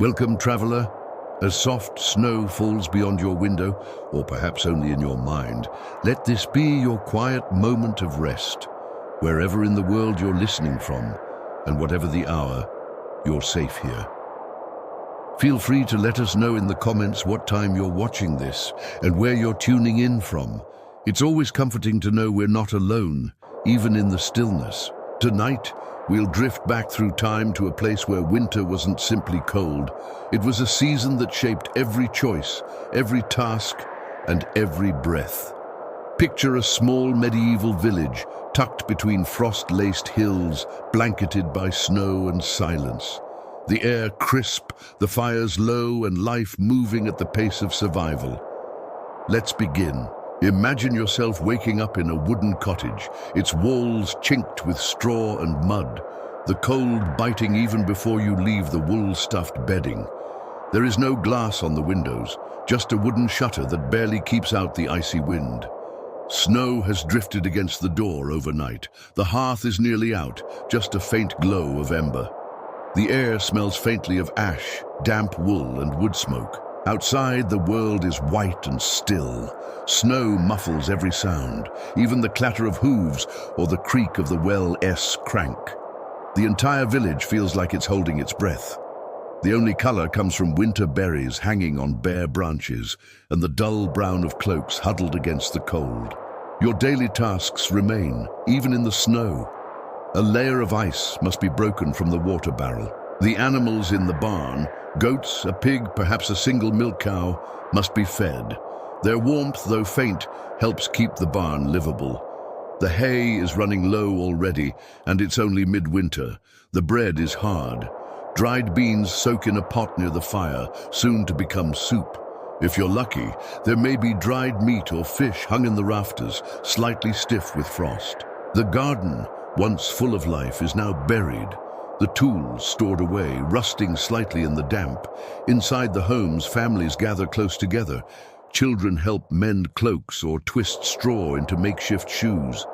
Welcome, traveler. As soft snow falls beyond your window, or perhaps only in your mind, let this be your quiet moment of rest. Wherever in the world you're listening from, and whatever the hour, you're safe here. Feel free to let us know in the comments what time you're watching this and where you're tuning in from. It's always comforting to know we're not alone, even in the stillness. Tonight, we'll drift back through time to a place where winter wasn't simply cold. It was a season that shaped every choice, every task, and every breath. Picture a small medieval village tucked between frost-laced hills, blanketed by snow and silence. The air crisp, the fires low, and life moving at the pace of survival. Let's begin. Imagine yourself waking up in a wooden cottage, its walls chinked with straw and mud, the cold biting even before you leave the wool-stuffed bedding. There is no glass on the windows, just a wooden shutter that barely keeps out the icy wind. Snow has drifted against the door overnight. The hearth is nearly out, just a faint glow of ember. The air smells faintly of ash, damp wool, and wood smoke. Outside, the world is white and still. Snow muffles every sound, even the clatter of hooves or the creak of the well-s crank. The entire village feels like it's holding its breath. The only color comes from winter berries hanging on bare branches and the dull brown of cloaks huddled against the cold. Your daily tasks remain, even in the snow. A layer of ice must be broken from the water barrel. The animals in the barn, goats, a pig, perhaps a single milk cow, must be fed. Their warmth, though faint, helps keep the barn livable. The hay is running low already, and it's only midwinter. The bread is hard. Dried beans soak in a pot near the fire, soon to become soup. If you're lucky, there may be dried meat or fish hung in the rafters, slightly stiff with frost. The garden, once full of life, is now buried. The tools stored away, rusting slightly in the damp. Inside the homes, families gather close together. Children help mend cloaks or twist straw into makeshift shoes.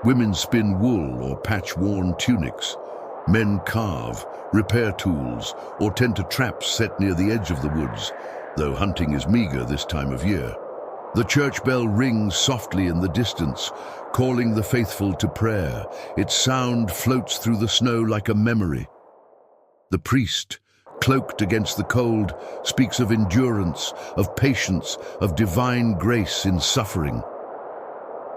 Women spin wool or patch worn tunics. Men carve, repair tools, or tend to traps set near the edge of the woods, though hunting is meager this time of year. The church bell rings softly in the distance, calling the faithful to prayer. Its sound floats through the snow like a memory. The priest, cloaked against the cold, speaks of endurance, of patience, of divine grace in suffering.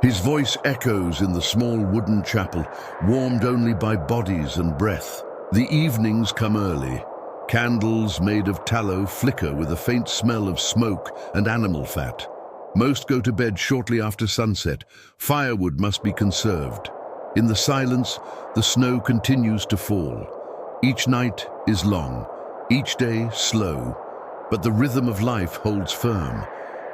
His voice echoes in the small wooden chapel, warmed only by bodies and breath. The evenings come early. Candles made of tallow flicker with a faint smell of smoke and animal fat. Most go to bed shortly after sunset. Firewood must be conserved. In the silence, the snow continues to fall. Each night is long, each day slow, but the rhythm of life holds firm.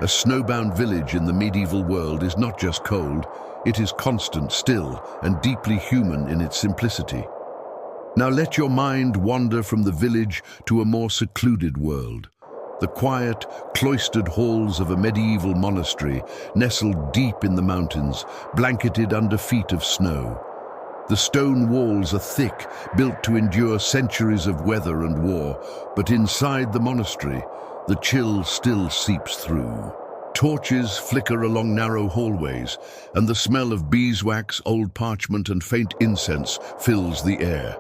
A snowbound village in the medieval world is not just cold, it is constant, still, and deeply human in its simplicity. Now let your mind wander from the village to a more secluded world. The quiet, cloistered halls of a medieval monastery, nestled deep in the mountains, blanketed under feet of snow. The stone walls are thick, built to endure centuries of weather and war, but inside the monastery, the chill still seeps through. Torches flicker along narrow hallways, and the smell of beeswax, old parchment, and faint incense fills the air.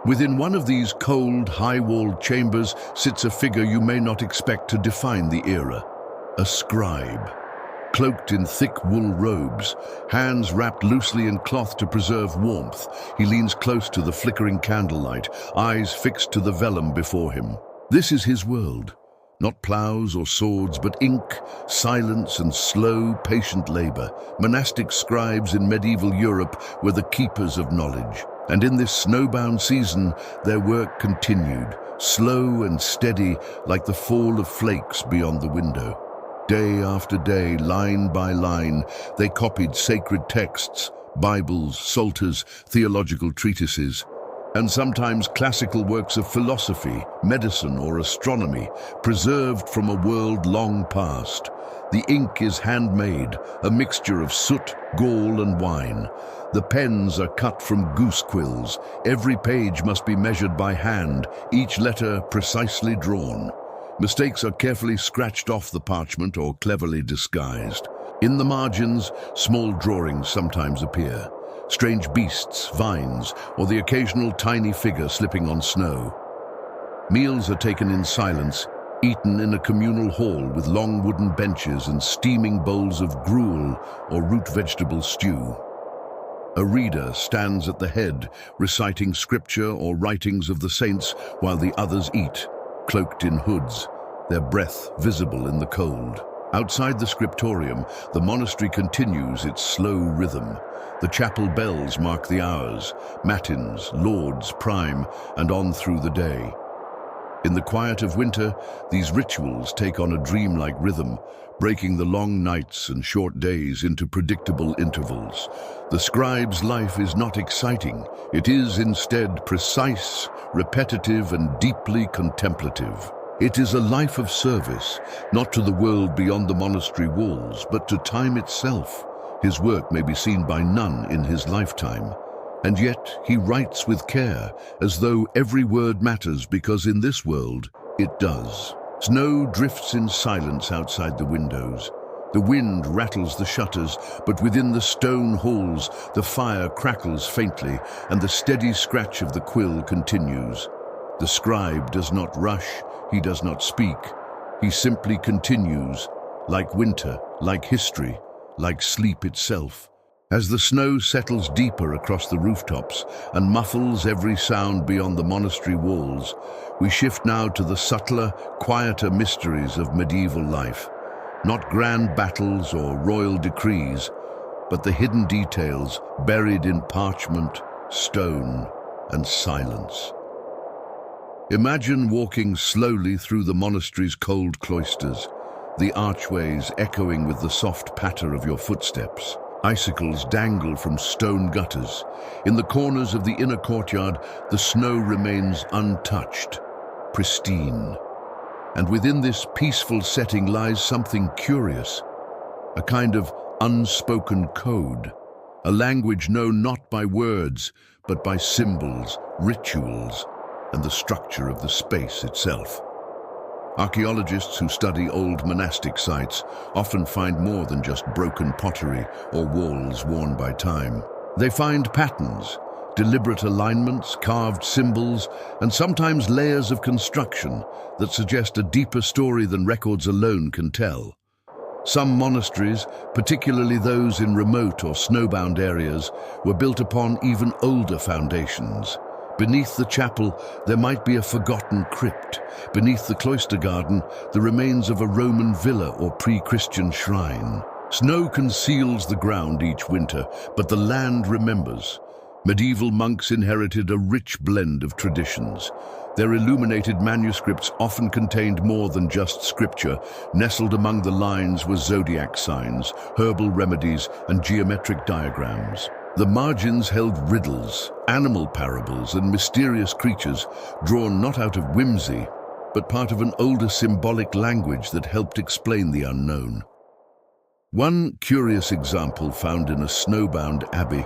Within one of these cold, high-walled chambers sits a figure you may not expect to define the era: a scribe. Cloaked in thick wool robes, hands wrapped loosely in cloth to preserve warmth, he leans close to the flickering candlelight, eyes fixed to the vellum before him. This is his world. Not plows or swords, but ink, silence, and slow, patient labor. Monastic scribes in medieval Europe were the keepers of knowledge. And in this snowbound season, their work continued, slow and steady, like the fall of flakes beyond the window. Day after day, line by line, they copied sacred texts, Bibles, psalters, theological treatises. and sometimes classical works of philosophy, medicine, or astronomy, preserved from a world long past. The ink is handmade, a mixture of soot, gall, and wine. The pens are cut from goose quills. Every page must be measured by hand, each letter precisely drawn. Mistakes are carefully scratched off the parchment or cleverly disguised. In the margins, small drawings sometimes appear. Strange beasts, vines, or the occasional tiny figure slipping on snow. Meals are taken in silence, eaten in a communal hall with long wooden benches and steaming bowls of gruel or root vegetable stew. A reader stands at the head, reciting scripture or writings of the saints while the others eat, cloaked in hoods, their breath visible in the cold. Outside the scriptorium, the monastery continues its slow rhythm. The chapel bells mark the hours, matins, lauds, prime, and on through the day. In the quiet of winter, these rituals take on a dreamlike rhythm, breaking the long nights and short days into predictable intervals. The scribe's life is not exciting. It is instead precise, repetitive, and deeply contemplative. It is a life of service, not to the world beyond the monastery walls, but to time itself. His work may be seen by none in his lifetime, and yet he writes with care, as though every word matters, because in this world it does. Snow drifts in silence outside the windows. The wind rattles the shutters, but within the stone halls the fire crackles faintly, and the steady scratch of the quill continues. The scribe does not rush, he does not speak. He simply continues, like winter, like history, like sleep itself. As the snow settles deeper across the rooftops and muffles every sound beyond the monastery walls, we shift now to the subtler, quieter mysteries of medieval life. Not grand battles or royal decrees, but the hidden details buried in parchment, stone, and silence. Imagine walking slowly through the monastery's cold cloisters, the archways echoing with the soft patter of your footsteps. Icicles dangle from stone gutters. In the corners of the inner courtyard, the snow remains untouched, pristine. And within this peaceful setting lies something curious, a kind of unspoken code, a language known not by words, but by symbols, rituals, and the structure of the space itself. Archaeologists who study old monastic sites often find more than just broken pottery or walls worn by time. They find patterns, deliberate alignments, carved symbols, and sometimes layers of construction that suggest a deeper story than records alone can tell. Some monasteries, particularly those in remote or snowbound areas, were built upon even older foundations. Beneath the chapel, there might be a forgotten crypt. Beneath the cloister garden, the remains of a Roman villa or pre-Christian shrine. Snow conceals the ground each winter, but the land remembers. Medieval monks inherited a rich blend of traditions. Their illuminated manuscripts often contained more than just scripture. Nestled among the lines were zodiac signs, herbal remedies, and geometric diagrams. The margins held riddles, animal parables, and mysterious creatures drawn not out of whimsy, but part of an older symbolic language that helped explain the unknown. One curious example found in a snowbound abbey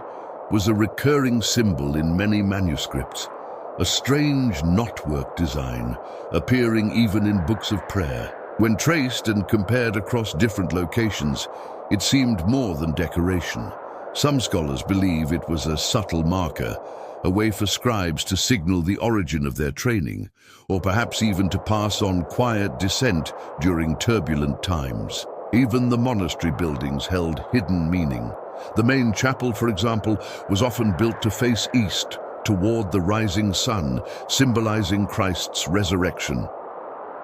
was a recurring symbol in many manuscripts, a strange knotwork design appearing even in books of prayer. When traced and compared across different locations, it seemed more than decoration. Some scholars believe it was a subtle marker, a way for scribes to signal the origin of their training, or perhaps even to pass on quiet dissent during turbulent times. Even the monastery buildings held hidden meaning. The main chapel, for example, was often built to face east, toward the rising sun, symbolizing Christ's resurrection.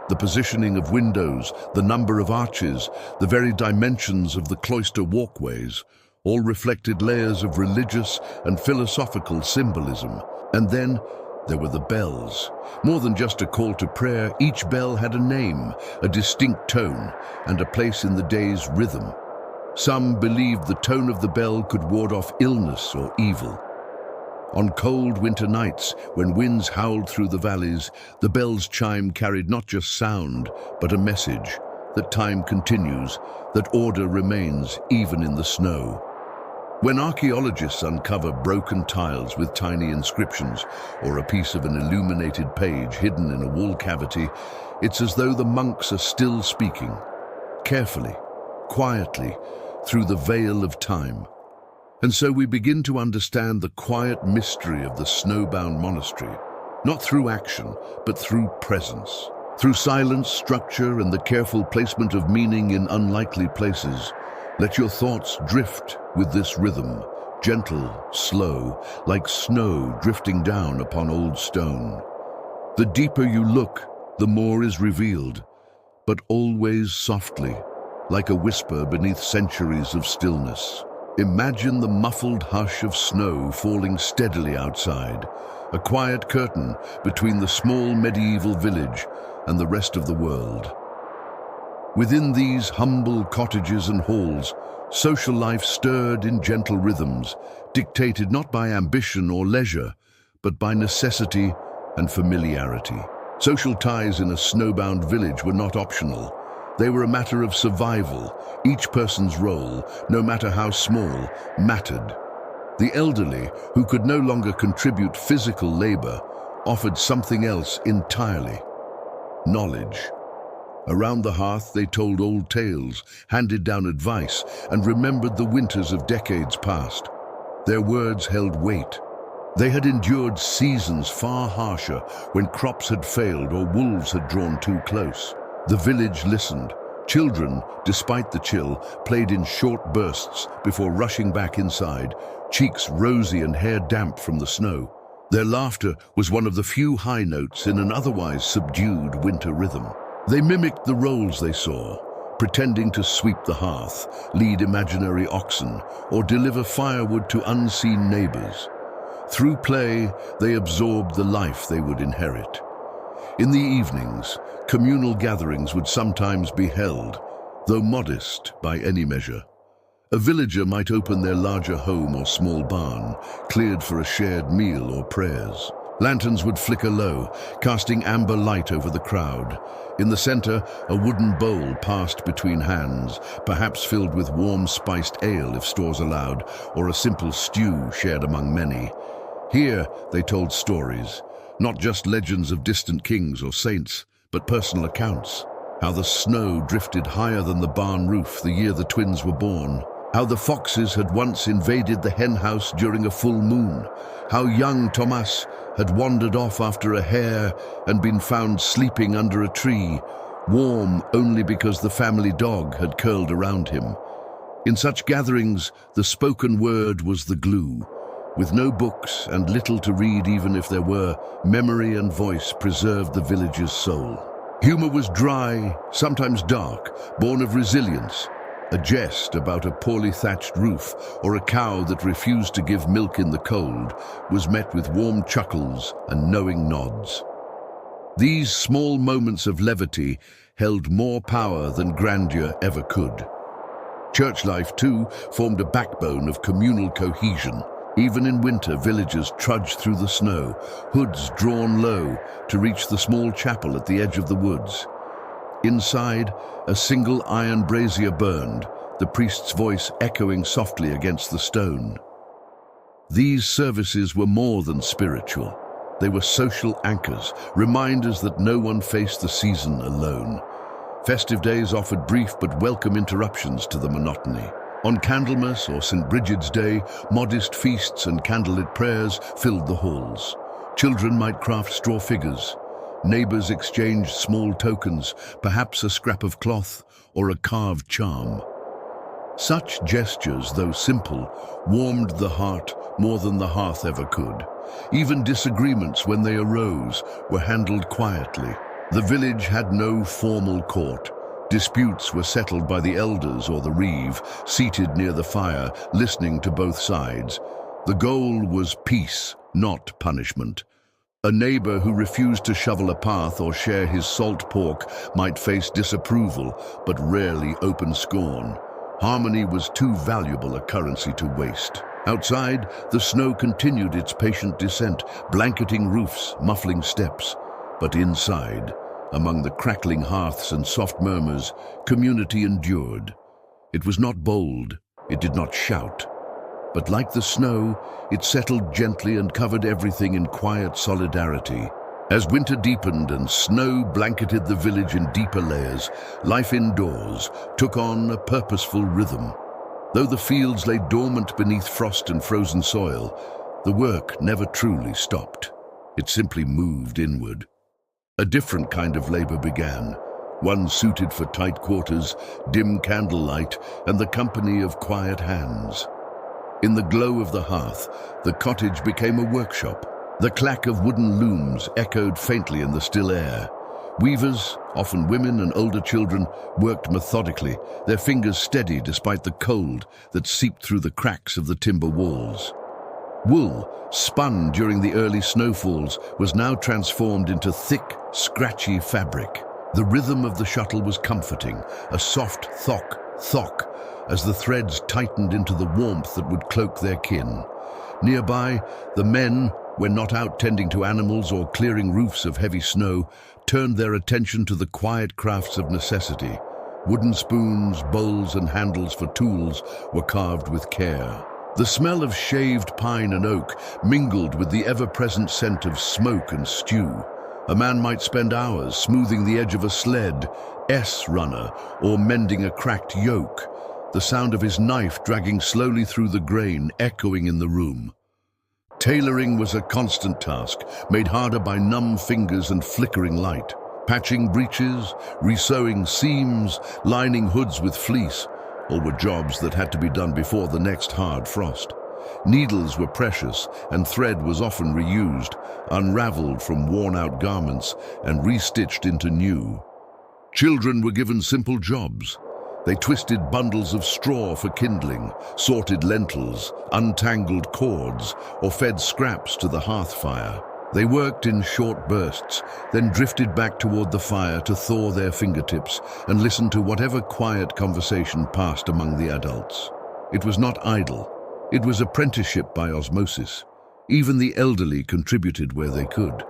The positioning of windows, the number of arches, the very dimensions of the cloister walkways, all reflected layers of religious and philosophical symbolism. And then there were the bells. More than just a call to prayer, each bell had a name, a distinct tone, and a place in the day's rhythm. Some believed the tone of the bell could ward off illness or evil. On cold winter nights, when winds howled through the valleys, the bell's chime carried not just sound, but a message that time continues, that order remains even in the snow. When archaeologists uncover broken tiles with tiny inscriptions or a piece of an illuminated page hidden in a wall cavity, it's as though the monks are still speaking, carefully, quietly, through the veil of time. And so we begin to understand the quiet mystery of the snowbound monastery, not through action, but through presence. Through silence, structure, and the careful placement of meaning in unlikely places, let your thoughts drift with this rhythm, gentle, slow, like snow drifting down upon old stone. The deeper you look, the more is revealed, but always softly, like a whisper beneath centuries of stillness. Imagine the muffled hush of snow falling steadily outside, a quiet curtain between the small medieval village and the rest of the world. Within these humble cottages and halls, social life stirred in gentle rhythms, dictated not by ambition or leisure, but by necessity and familiarity. Social ties in a snowbound village were not optional. They were a matter of survival. Each person's role, no matter how small, mattered. The elderly, who could no longer contribute physical labor, offered something else entirely: knowledge. Around the hearth they told old tales, handed down advice, and remembered the winters of decades past. Their words held weight. They had endured seasons far harsher, when crops had failed or wolves had drawn too close. The village listened. Children, despite the chill, played in short bursts before rushing back inside, cheeks rosy and hair damp from the snow. Their laughter was one of the few high notes in an otherwise subdued winter rhythm. They mimicked the roles they saw, pretending to sweep the hearth, lead imaginary oxen, or deliver firewood to unseen neighbors. Through play, they absorbed the life they would inherit. In the evenings, communal gatherings would sometimes be held, though modest by any measure. A villager might open their larger home or small barn, cleared for a shared meal or prayers. Lanterns would flicker low, casting amber light over the crowd. In the center, a wooden bowl passed between hands, perhaps filled with warm spiced ale if stores allowed, or a simple stew shared among many. Here, they told stories, not just legends of distant kings or saints, but personal accounts. How the snow drifted higher than the barn roof the year the twins were born. How the foxes had once invaded the hen house during a full moon. How young Thomas had wandered off after a hare and been found sleeping under a tree, warm only because the family dog had curled around him. In such gatherings, the spoken word was the glue. With no books and little to read even if there were, memory and voice preserved the village's soul. Humor was dry, sometimes dark, born of resilience. A jest about a poorly thatched roof or a cow that refused to give milk in the cold was met with warm chuckles and knowing nods. These small moments of levity held more power than grandeur ever could. Church life, too, formed a backbone of communal cohesion. Even in winter, villagers trudged through the snow, hoods drawn low to reach the small chapel at the edge of the woods. Inside, a single iron brazier burned, the priest's voice echoing softly against the stone. These services were more than spiritual. They were social anchors, reminders that no one faced the season alone. Festive days offered brief but welcome interruptions to the monotony. On Candlemas or St. Bridget's Day, modest feasts and candlelit prayers filled the halls. Children might craft straw figures. Neighbors exchanged small tokens, perhaps a scrap of cloth or a carved charm. Such gestures, though simple, warmed the heart more than the hearth ever could. Even disagreements, when they arose, were handled quietly. The village had no formal court. Disputes were settled by the elders or the reeve, seated near the fire, listening to both sides. The goal was peace, not punishment. A neighbor who refused to shovel a path or share his salt pork might face disapproval, but rarely open scorn. Harmony was too valuable a currency to waste. Outside, the snow continued its patient descent, blanketing roofs, muffling steps. But inside, among the crackling hearths and soft murmurs, community endured. It was not bold, it did not shout. But like the snow, it settled gently and covered everything in quiet solidarity. As winter deepened and snow blanketed the village in deeper layers, life indoors took on a purposeful rhythm. Though the fields lay dormant beneath frost and frozen soil, the work never truly stopped. It simply moved inward. A different kind of labor began, one suited for tight quarters, dim candlelight, and the company of quiet hands. In the glow of the hearth, the cottage became a workshop. The clack of wooden looms echoed faintly in the still air. Weavers, often women and older children, worked methodically, their fingers steady despite the cold that seeped through the cracks of the timber walls. Wool, spun during the early snowfalls, was now transformed into thick, scratchy fabric. The rhythm of the shuttle was comforting, a soft thock, thock, as the threads tightened into the warmth that would cloak their kin. Nearby, the men, when not out tending to animals or clearing roofs of heavy snow, turned their attention to the quiet crafts of necessity. Wooden spoons, bowls, and handles for tools were carved with care. The smell of shaved pine and oak mingled with the ever-present scent of smoke and stew. A man might spend hours smoothing the edge of a sled, S-runner, or mending a cracked yoke, the sound of his knife dragging slowly through the grain echoing in the room. Tailoring was a constant task, made harder by numb fingers and flickering light. Patching breeches, resewing seams, lining hoods with fleece, all were jobs that had to be done before the next hard frost. Needles were precious, and thread was often reused, unraveled from worn-out garments and restitched into new. Children were given simple jobs. They twisted bundles of straw for kindling, sorted lentils, untangled cords, or fed scraps to the hearth fire. They worked in short bursts, then drifted back toward the fire to thaw their fingertips and listen to whatever quiet conversation passed among the adults. It was not idle. It was apprenticeship by osmosis. Even the elderly contributed where they could.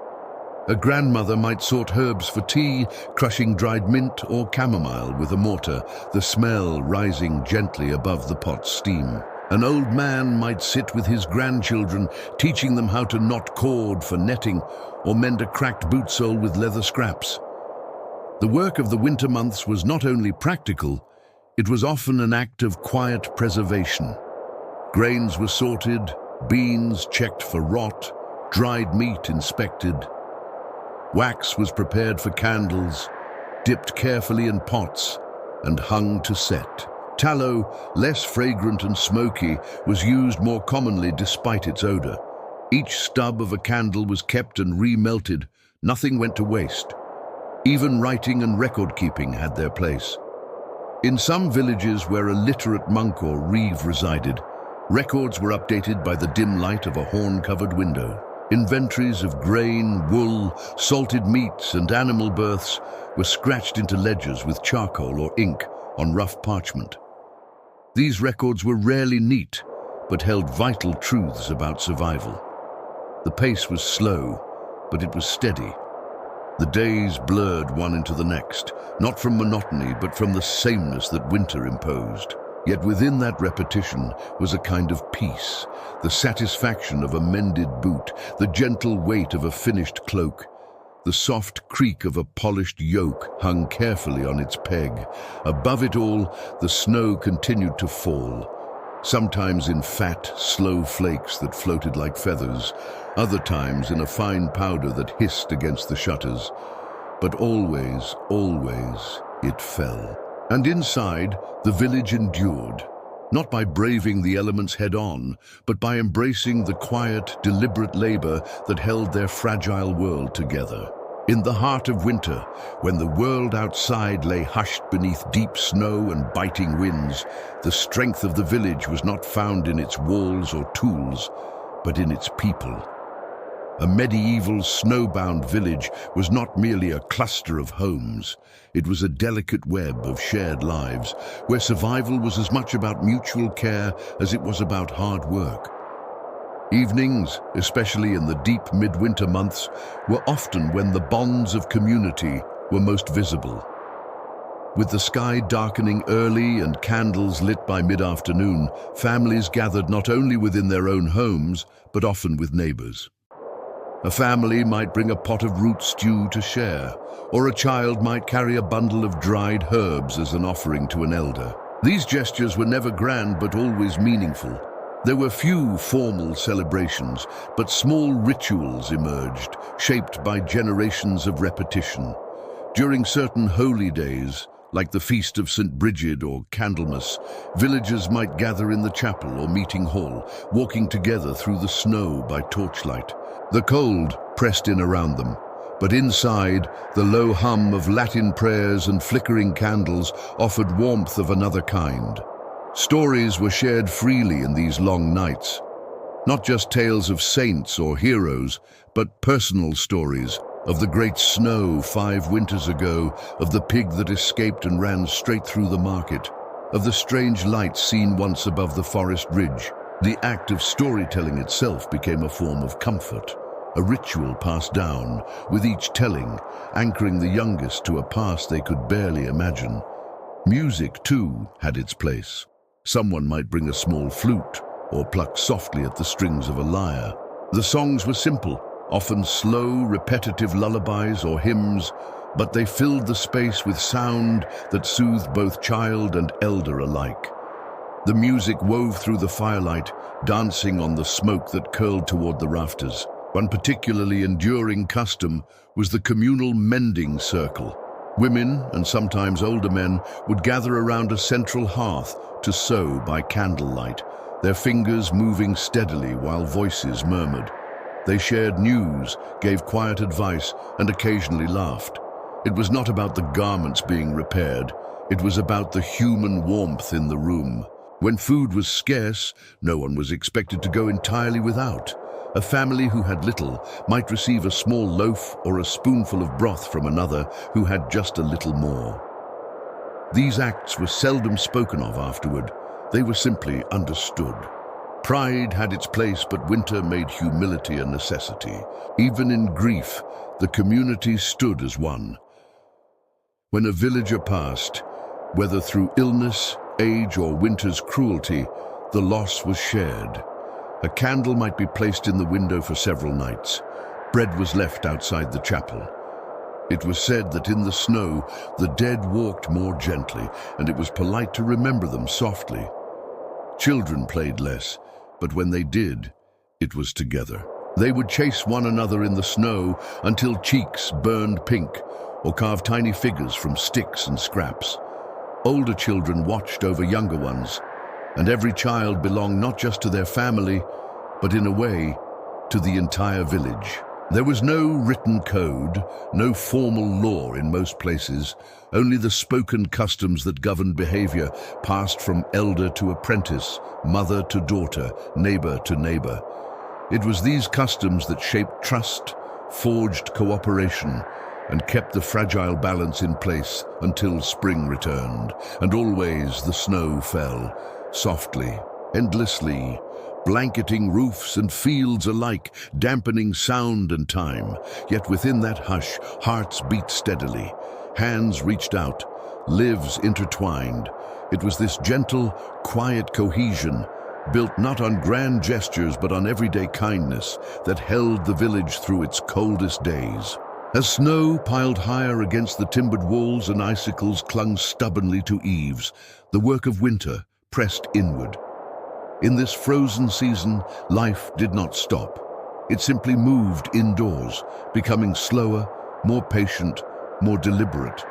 A grandmother might sort herbs for tea, crushing dried mint or chamomile with a mortar, the smell rising gently above the pot's steam. An old man might sit with his grandchildren, teaching them how to knot cord for netting or mend a cracked boot sole with leather scraps. The work of the winter months was not only practical, it was often an act of quiet preservation. Grains were sorted, beans checked for rot, dried meat inspected. Wax was prepared for candles, dipped carefully in pots, and hung to set. Tallow, less fragrant and smoky, was used more commonly despite its odor. Each stub of a candle was kept and re-melted. Nothing went to waste. Even writing and record-keeping had their place. In some villages where a literate monk or reeve resided, records were updated by the dim light of a horn-covered window. Inventories of grain, wool, salted meats, and animal births were scratched into ledgers with charcoal or ink on rough parchment. These records were rarely neat, but held vital truths about survival. The pace was slow, but it was steady. The days blurred one into the next, not from monotony, but from the sameness that winter imposed. Yet within that repetition was a kind of peace, the satisfaction of a mended boot, the gentle weight of a finished cloak. The soft creak of a polished yoke hung carefully on its peg. Above it all, the snow continued to fall, sometimes in fat, slow flakes that floated like feathers, other times in a fine powder that hissed against the shutters. But always, always, it fell. And inside, the village endured, not by braving the elements head-on, but by embracing the quiet, deliberate labor that held their fragile world together. In the heart of winter, when the world outside lay hushed beneath deep snow and biting winds, the strength of the village was not found in its walls or tools, but in its people. A medieval snowbound village was not merely a cluster of homes. It was a delicate web of shared lives, where survival was as much about mutual care as it was about hard work. Evenings, especially in the deep midwinter months, were often when the bonds of community were most visible. With the sky darkening early and candles lit by mid-afternoon, families gathered not only within their own homes, but often with neighbors. A family might bring a pot of root stew to share, or a child might carry a bundle of dried herbs as an offering to an elder. These gestures were never grand but always meaningful. There were few formal celebrations, but small rituals emerged, shaped by generations of repetition. During certain holy days, like the Feast of St. Bridget or Candlemas, villagers might gather in the chapel or meeting hall, walking together through the snow by torchlight. The cold pressed in around them, but inside, the low hum of Latin prayers and flickering candles offered warmth of another kind. Stories were shared freely in these long nights, not just tales of saints or heroes, but personal stories of the great snow 5 winters ago, of the pig that escaped and ran straight through the market, of the strange lights seen once above the forest ridge. The act of storytelling itself became a form of comfort, a ritual passed down, with each telling anchoring the youngest to a past they could barely imagine. Music, too, had its place. Someone might bring a small flute or pluck softly at the strings of a lyre. The songs were simple, often slow, repetitive lullabies or hymns, but they filled the space with sound that soothed both child and elder alike. The music wove through the firelight, dancing on the smoke that curled toward the rafters. One particularly enduring custom was the communal mending circle. Women, and sometimes older men, would gather around a central hearth to sew by candlelight, their fingers moving steadily while voices murmured. They shared news, gave quiet advice, and occasionally laughed. It was not about the garments being repaired. It was about the human warmth in the room. When food was scarce, no one was expected to go entirely without. A family who had little might receive a small loaf or a spoonful of broth from another who had just a little more. These acts were seldom spoken of afterward. They were simply understood. Pride had its place, but winter made humility a necessity. Even in grief, the community stood as one. When a villager passed, whether through illness, age, or winter's cruelty, the loss was shared. A candle might be placed in the window for several nights. Bread was left outside the chapel. It was said that in the snow, the dead walked more gently, and it was polite to remember them softly. Children played less, but when they did, it was together. They would chase one another in the snow until cheeks burned pink, or carve tiny figures from sticks and scraps. Older children watched over younger ones, and every child belonged not just to their family, but in a way, to the entire village. There was no written code, no formal law in most places, only the spoken customs that governed behavior passed from elder to apprentice, mother to daughter, neighbor to neighbor. It was these customs that shaped trust, forged cooperation, and kept the fragile balance in place until spring returned, and always the snow fell, softly, endlessly, blanketing roofs and fields alike, dampening sound and time. Yet within that hush, hearts beat steadily, hands reached out, lives intertwined. It was this gentle, quiet cohesion, built not on grand gestures but on everyday kindness, that held the village through its coldest days. As snow piled higher against the timbered walls and icicles clung stubbornly to eaves, the work of winter pressed inward. In this frozen season, life did not stop. It simply moved indoors, becoming slower, more patient, more deliberate.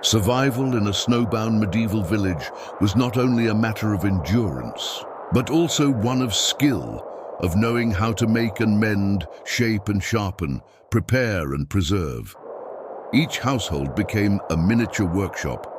Survival in a snowbound medieval village was not only a matter of endurance, but also one of skill, of knowing how to make and mend, shape and sharpen, prepare and preserve. Each household became a miniature workshop.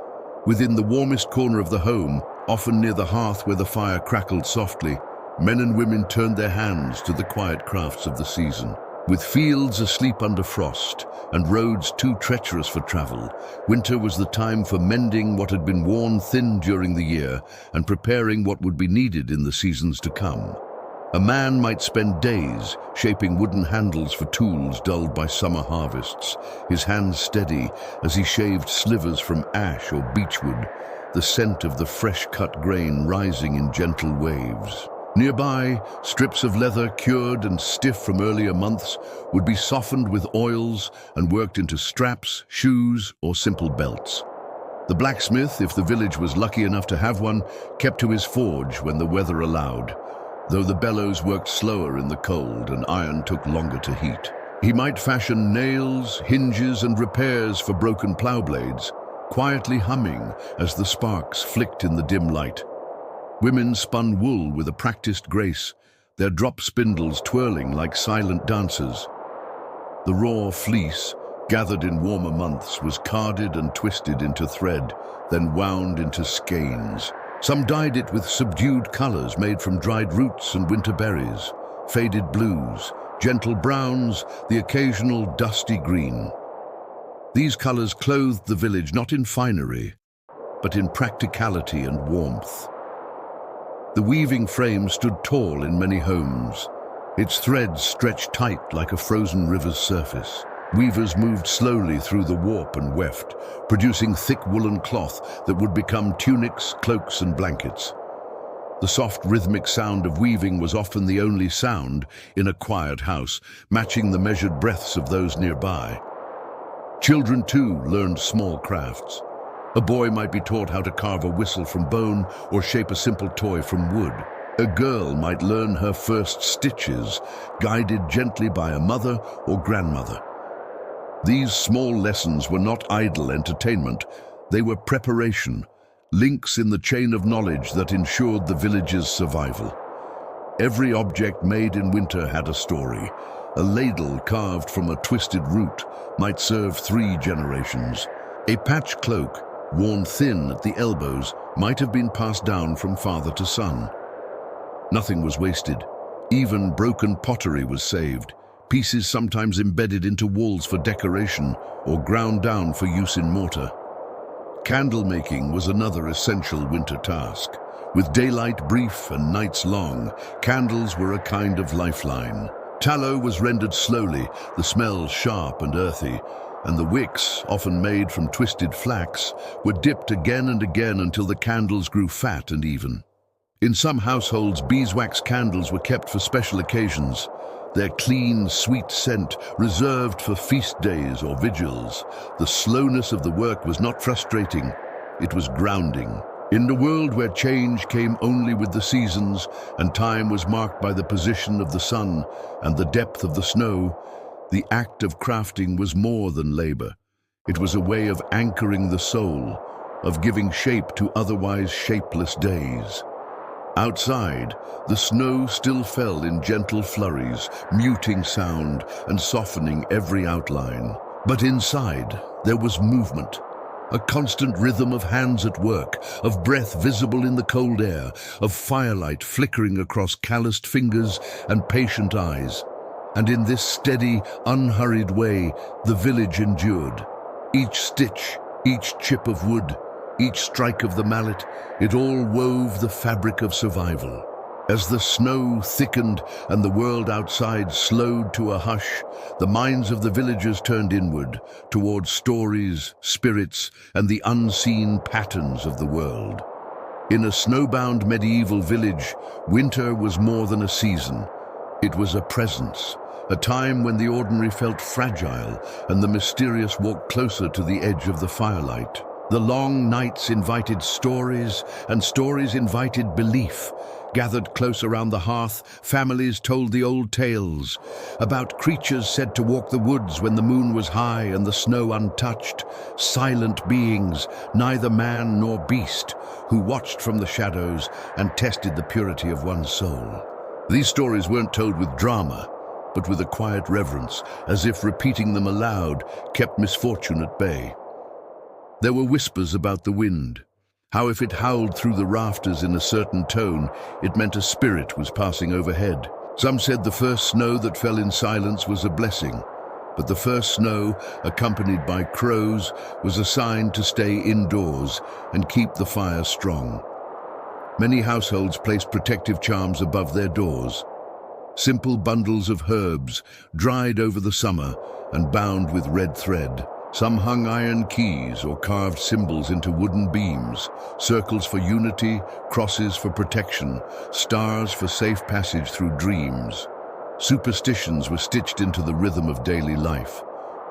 Within the warmest corner of the home, often near the hearth where the fire crackled softly, men and women turned their hands to the quiet crafts of the season. With fields asleep under frost and roads too treacherous for travel, winter was the time for mending what had been worn thin during the year and preparing what would be needed in the seasons to come. A man might spend days shaping wooden handles for tools dulled by summer harvests, his hands steady as he shaved slivers from ash or beechwood, the scent of the fresh-cut grain rising in gentle waves. Nearby, strips of leather cured and stiff from earlier months would be softened with oils and worked into straps, shoes, or simple belts. The blacksmith, if the village was lucky enough to have one, kept to his forge when the weather allowed, though the bellows worked slower in the cold and iron took longer to heat. He might fashion nails, hinges, and repairs for broken plough blades, quietly humming as the sparks flicked in the dim light. Women spun wool with a practiced grace, their drop spindles twirling like silent dancers. The raw fleece, gathered in warmer months, was carded and twisted into thread, then wound into skeins. Some dyed it with subdued colors made from dried roots and winter berries, faded blues, gentle browns, the occasional dusty green. These colors clothed the village not in finery, but in practicality and warmth. The weaving frame stood tall in many homes, its threads stretched tight like a frozen river's surface. Weavers moved slowly through the warp and weft, producing thick woolen cloth that would become tunics, cloaks, and blankets. The soft rhythmic sound of weaving was often the only sound in a quiet house, matching the measured breaths of those nearby. Children, too, learned small crafts. A boy might be taught how to carve a whistle from bone or shape a simple toy from wood. A girl might learn her first stitches, guided gently by a mother or grandmother. These small lessons were not idle entertainment, they were preparation, links in the chain of knowledge that ensured the village's survival. Every object made in winter had a story. A ladle carved from a twisted root might serve 3 generations. A patch cloak, worn thin at the elbows, might have been passed down from father to son. Nothing was wasted. Even broken pottery was saved, pieces sometimes embedded into walls for decoration or ground down for use in mortar. Candle making was another essential winter task. With daylight brief and nights long, candles were a kind of lifeline. Tallow was rendered slowly, the smell sharp and earthy, and the wicks, often made from twisted flax, were dipped again and again until the candles grew fat and even. In some households, beeswax candles were kept for special occasions, their clean, sweet scent reserved for feast days or vigils. The slowness of the work was not frustrating, it was grounding. In a world where change came only with the seasons and time was marked by the position of the sun and the depth of the snow, the act of crafting was more than labor. It was a way of anchoring the soul, of giving shape to otherwise shapeless days. Outside, the snow still fell in gentle flurries, muting sound and softening every outline. But inside, there was movement, a constant rhythm of hands at work, of breath visible in the cold air, of firelight flickering across calloused fingers and patient eyes. And in this steady, unhurried way, the village endured. Each stitch, each chip of wood, each strike of the mallet, it all wove the fabric of survival. As the snow thickened and the world outside slowed to a hush, the minds of the villagers turned inward, towards stories, spirits, and the unseen patterns of the world. In a snowbound medieval village, winter was more than a season. It was a presence, a time when the ordinary felt fragile and the mysterious walked closer to the edge of the firelight. The long nights invited stories, and stories invited belief. Gathered close around the hearth, families told the old tales about creatures said to walk the woods when the moon was high and the snow untouched, silent beings, neither man nor beast, who watched from the shadows and tested the purity of one's soul. These stories weren't told with drama, but with a quiet reverence, as if repeating them aloud kept misfortune at bay. There were whispers about the wind, how if it howled through the rafters in a certain tone, it meant a spirit was passing overhead. Some said the first snow that fell in silence was a blessing, but the first snow, accompanied by crows, was a sign to stay indoors and keep the fire strong. Many households placed protective charms above their doors. Simple bundles of herbs, dried over the summer and bound with red thread. Some hung iron keys or carved symbols into wooden beams, circles for unity, crosses for protection, stars for safe passage through dreams. Superstitions were stitched into the rhythm of daily life.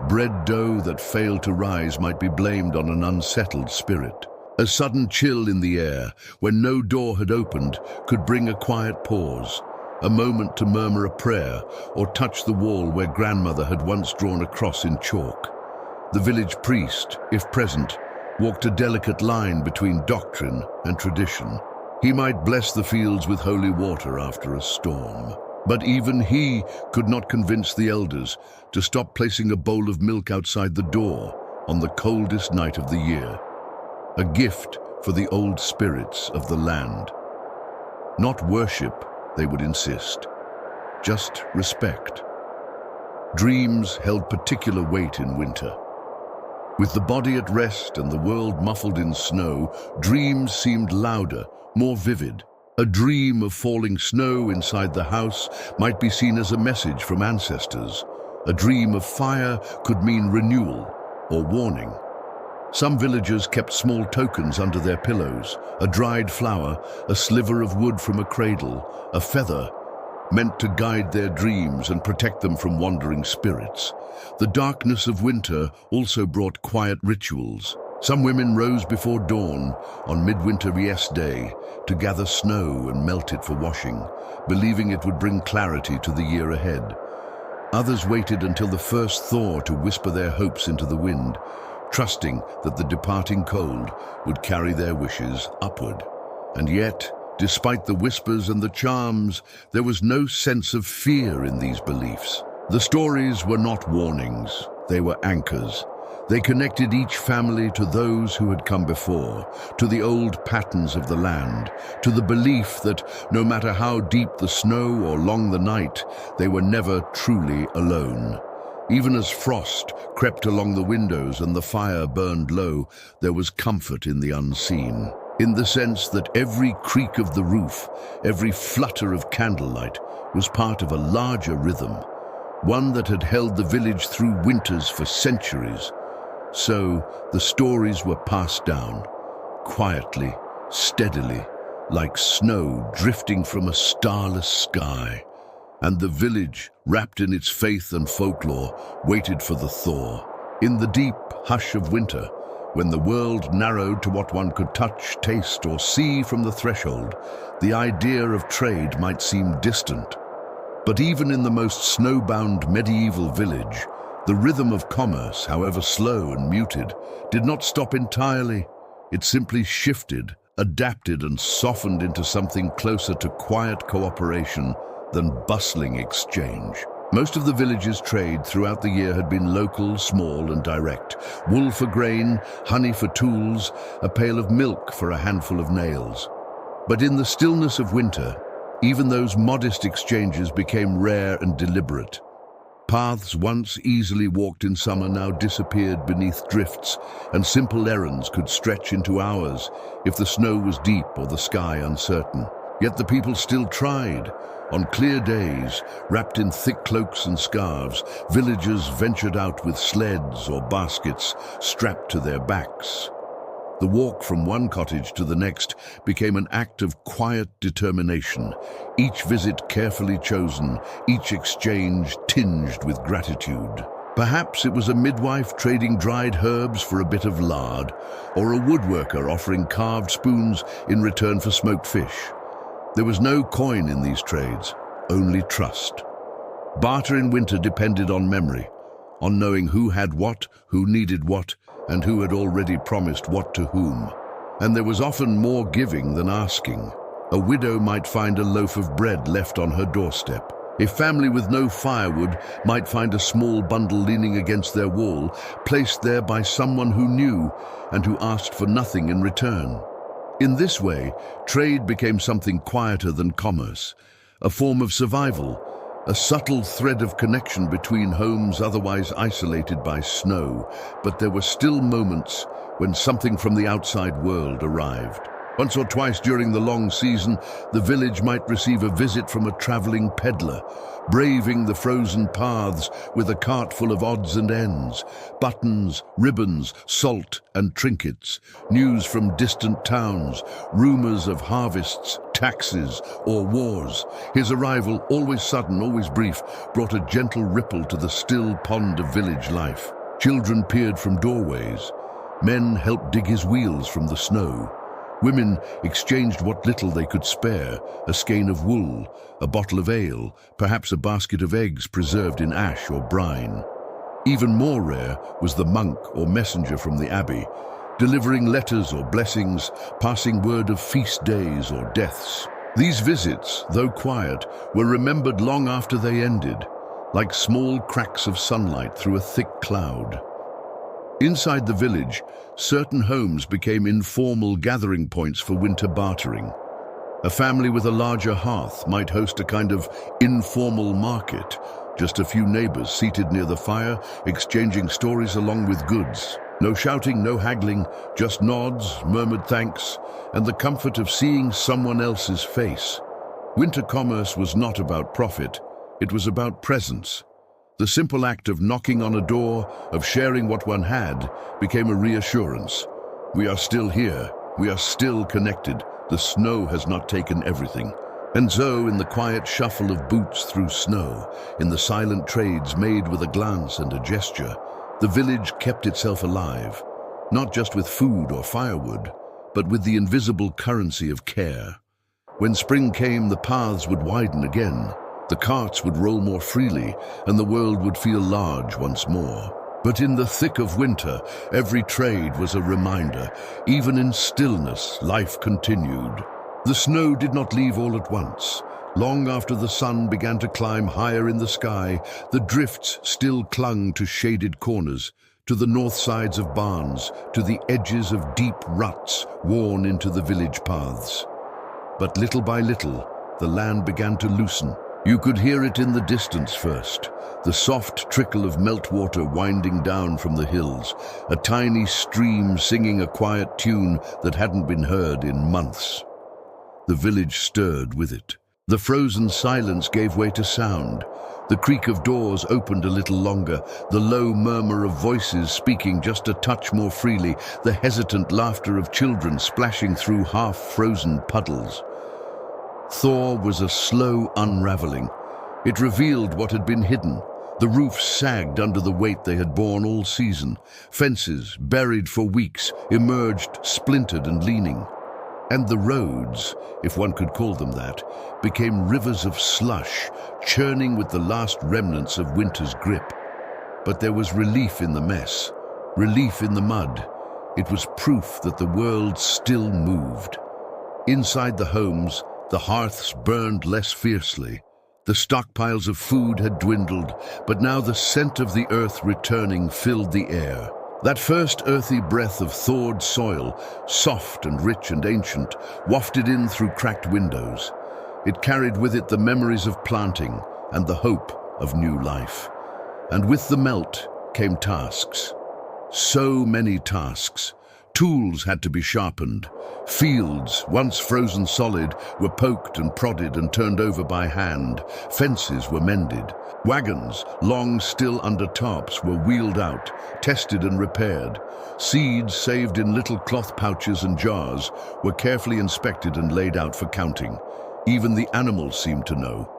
Bread dough that failed to rise might be blamed on an unsettled spirit. A sudden chill in the air, when no door had opened, could bring a quiet pause, a moment to murmur a prayer or touch the wall where grandmother had once drawn a cross in chalk. The village priest, if present, walked a delicate line between doctrine and tradition. He might bless the fields with holy water after a storm. But even he could not convince the elders to stop placing a bowl of milk outside the door on the coldest night of the year. A gift for the old spirits of the land. Not worship, they would insist, just respect. Dreams held particular weight in winter. With the body at rest and the world muffled in snow, dreams seemed louder, more vivid. A dream of falling snow inside the house might be seen as a message from ancestors. A dream of fire could mean renewal or warning. Some villagers kept small tokens under their pillows, a dried flower, a sliver of wood from a cradle, a feather, meant to guide their dreams and protect them from wandering spirits. The darkness of winter also brought quiet rituals. Some women rose before dawn on midwinter yes day to gather snow and melt it for washing, believing it would bring clarity to the year ahead. Others waited until the first thaw to whisper their hopes into the wind, trusting that the departing cold would carry their wishes upward. And yet, despite the whispers and the charms, there was no sense of fear in these beliefs. The stories were not warnings, they were anchors. They connected each family to those who had come before, to the old patterns of the land, to the belief that no matter how deep the snow or long the night, they were never truly alone. Even as frost crept along the windows and the fire burned low, there was comfort in the unseen, in the sense that every creak of the roof, every flutter of candlelight was part of a larger rhythm, one that had held the village through winters for centuries. So the stories were passed down, quietly, steadily, like snow drifting from a starless sky. And the village, wrapped in its faith and folklore, waited for the thaw. In the deep hush of winter, when the world narrowed to what one could touch, taste, or see from the threshold, the idea of trade might seem distant. But even in the most snowbound medieval village, the rhythm of commerce, however slow and muted, did not stop entirely. It simply shifted, adapted, and softened into something closer to quiet cooperation than bustling exchange. Most of the village's trade throughout the year had been local, small, and direct. Wool for grain, honey for tools, a pail of milk for a handful of nails. But in the stillness of winter, even those modest exchanges became rare and deliberate. Paths once easily walked in summer now disappeared beneath drifts, and simple errands could stretch into hours if the snow was deep or the sky uncertain. Yet the people still tried. On clear days, wrapped in thick cloaks and scarves, villagers ventured out with sleds or baskets strapped to their backs. The walk from one cottage to the next became an act of quiet determination, each visit carefully chosen, each exchange tinged with gratitude. Perhaps it was a midwife trading dried herbs for a bit of lard, or a woodworker offering carved spoons in return for smoked fish. There was no coin in these trades, only trust. Barter in winter depended on memory, on knowing who had what, who needed what, and who had already promised what to whom. And there was often more giving than asking. A widow might find a loaf of bread left on her doorstep. A family with no firewood might find a small bundle leaning against their wall, placed there by someone who knew and who asked for nothing in return. In this way, trade became something quieter than commerce, a form of survival, a subtle thread of connection between homes otherwise isolated by snow. But there were still moments when something from the outside world arrived. Once or twice during the long season, the village might receive a visit from a traveling peddler, braving the frozen paths with a cart full of odds and ends, buttons, ribbons, salt and trinkets, news from distant towns, rumors of harvests, taxes or wars. His arrival, always sudden, always brief, brought a gentle ripple to the still pond of village life. Children peered from doorways. Men helped dig his wheels from the snow. Women exchanged what little they could spare, a skein of wool, a bottle of ale, perhaps a basket of eggs preserved in ash or brine. Even more rare was the monk or messenger from the abbey, delivering letters or blessings, passing word of feast days or deaths. These visits, though quiet, were remembered long after they ended, like small cracks of sunlight through a thick cloud. Inside the village, certain homes became informal gathering points for winter bartering. A family with a larger hearth might host a kind of informal market, just a few neighbors seated near the fire, exchanging stories along with goods. No shouting, no haggling, just nods, murmured thanks, and the comfort of seeing someone else's face. Winter commerce was not about profit, it was about presence. The simple act of knocking on a door, of sharing what one had, became a reassurance. We are still here. We are still connected. The snow has not taken everything. And so, in the quiet shuffle of boots through snow, in the silent trades made with a glance and a gesture, the village kept itself alive, not just with food or firewood, but with the invisible currency of care. When spring came, the paths would widen again. The carts would roll more freely, and the world would feel large once more. But in the thick of winter, every trade was a reminder. Even in stillness, life continued. The snow did not leave all at once. Long after the sun began to climb higher in the sky, the drifts still clung to shaded corners, to the north sides of barns, to the edges of deep ruts worn into the village paths. But little by little, the land began to loosen. You could hear it in the distance first, the soft trickle of meltwater winding down from the hills, a tiny stream singing a quiet tune that hadn't been heard in months. The village stirred with it. The frozen silence gave way to sound. The creak of doors opened a little longer, the low murmur of voices speaking just a touch more freely, the hesitant laughter of children splashing through half-frozen puddles. Thaw was a slow unraveling. It revealed what had been hidden. The roofs sagged under the weight they had borne all season. Fences, buried for weeks, emerged splintered and leaning. And the roads, if one could call them that, became rivers of slush, churning with the last remnants of winter's grip. But there was relief in the mess, relief in the mud. It was proof that the world still moved. Inside the homes, the hearths burned less fiercely. The stockpiles of food had dwindled, but now the scent of the earth returning filled the air. That first earthy breath of thawed soil, soft and rich and ancient, wafted in through cracked windows. It carried with it the memories of planting and the hope of new life. And with the melt came tasks. So many tasks. Tools had to be sharpened. Fields, once frozen solid, were poked and prodded and turned over by hand. Fences were mended. Wagons, long still under tarps, were wheeled out, tested and repaired. Seeds, saved in little cloth pouches and jars, were carefully inspected and laid out for counting. Even the animals seemed to know.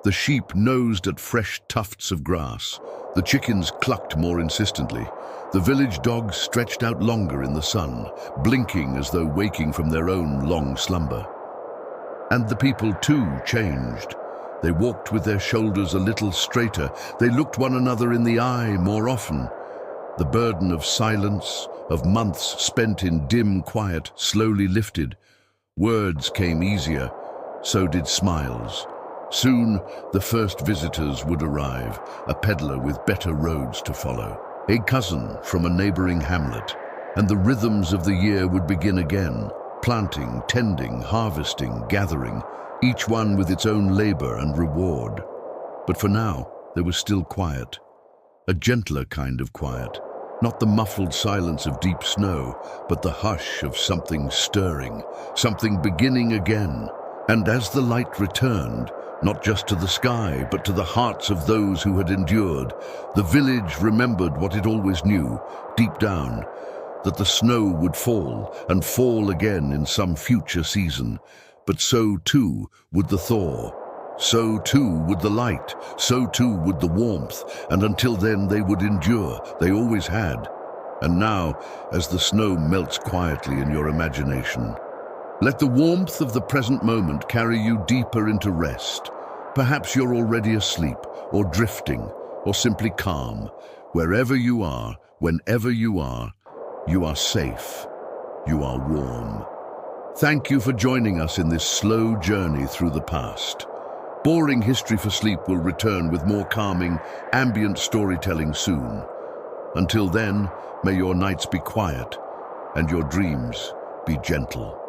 The sheep nosed at fresh tufts of grass. The chickens clucked more insistently. The village dogs stretched out longer in the sun, blinking as though waking from their own long slumber. And the people, too, changed. They walked with their shoulders a little straighter. They looked one another in the eye more often. The burden of silence, of months spent in dim quiet, slowly lifted. Words came easier, so did smiles. Soon, the first visitors would arrive, a peddler with better roads to follow, a cousin from a neighboring hamlet, and the rhythms of the year would begin again, planting, tending, harvesting, gathering. each one with its own labor and reward. But for now, there was still quiet. A gentler kind of quiet. Not the muffled silence of deep snow, but the hush of something stirring, something beginning again. And as the light returned, not just to the sky, but to the hearts of those who had endured, the village remembered what it always knew, deep down, that the snow would fall and fall again in some future season. But so too would the thaw. So too would the light, so too would the warmth, and until then they would endure, they always had. And now, as the snow melts quietly in your imagination, let the warmth of the present moment carry you deeper into rest. Perhaps you're already asleep, or drifting, or simply calm. Wherever you are, whenever you are safe, you are warm. Thank you for joining us in this slow journey through the past. Boring History for Sleep will return with more calming, ambient storytelling soon. Until then, may your nights be quiet and your dreams be gentle.